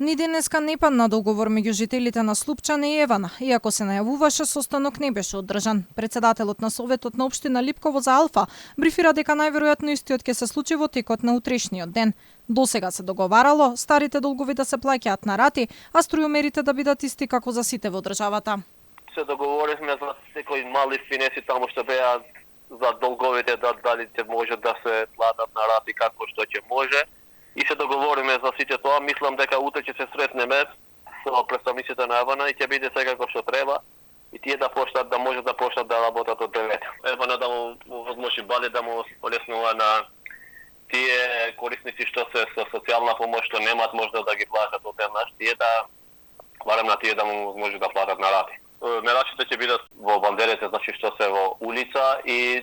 Ни денеска не падна договор меѓу жителите на Слупчане и Евана, иако се најавуваше состанок не беше одржан. Председателот на Советот на општина Липково за Алфа брифира дека најверојатно истиот ќе се случи во текот на утрешниот ден. Досега се договарало старите долгови да се плаќаат на рати, а струјомерите да бидат исти како за сите во државата. Се договоривме за секои мали финеси таму што беа за долговите дали ќе може да се платат на рати како што ќе може. И се договориме за сите тоа. Мислам дека утре ќе се сретнеме со представниците на Евана и ќе биде секако што треба. И тие да почнат да може да почнат да работат од 9. Евана да му возможи бале да му олеснува на тие корисници што се со социјална помош што немаат можда да ги платат од еднаш, тие да барем на тие да му може да платат на рати. Мерачите ќе бидат во бандерите, значи што се во улица и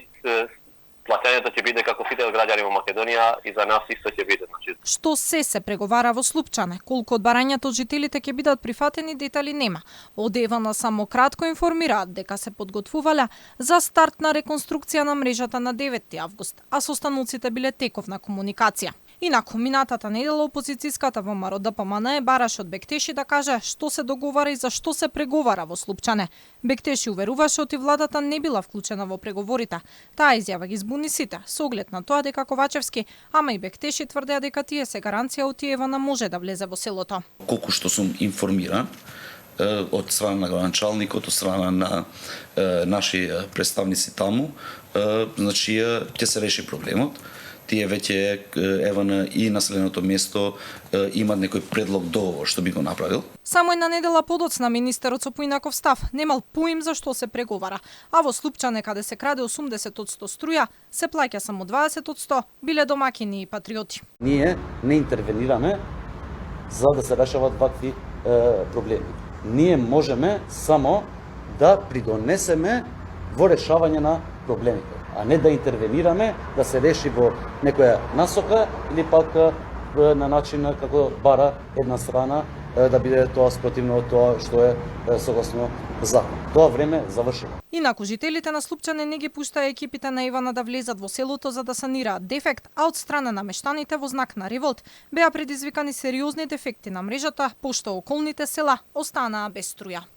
платењето ќе биде како сите граѓани во Македонија и за нас исто ќе биде. Значи, што се преговара во Слупчане, колку од барањата од жителите ќе бидат прифатени, детали нема. Од Евана само кратко информираат дека се подготвувале за старт на реконструкција на мрежата на 9 август, а состаноците биле теков на комуникација. Инаку, минатата недела опозицијската ВМРО ДПМН бараше од Бектеши да каже што се договара и за што се преговара во Слупчане. Бектеши уверуваше оти владата не била вклучена во преговорите. Таа изјава ги збуни сите, со оглед на тоа дека Ковачевски, ама и Бектеши тврдеа дека тие се гаранција оти Евана може да влезе во селото. Колку што сум информиран од страна на градоначалникот, од страна на наши представници таму, значи ќе се реши проблемот. Тие веќе Евана и населеното место имаат некој предлог договор што би го направил. Само една недела подоцна министерот со поинаков став немал поим за што се преговара, а во Слупчане каде се краде 80% струја, се плаќа само 20%, биле домакини и патриоти. Ние не интервенираме за да се решават вакви проблеми. Ние можеме само да придонесеме во решавање на проблемите, а не да интервенираме, да се реши во некоја насока или пак на начин како бара една страна да биде тоа спротивно од тоа што е согласно закон. Тоа време завршило. Инаку жителите на Слупчане не ги пуштаа екипите на Евана да влезат во селото за да санираат дефект, а од страна на мештаните во знак на револт беа предизвикани сериозни дефекти на мрежата, пошто околните села останаа без струја.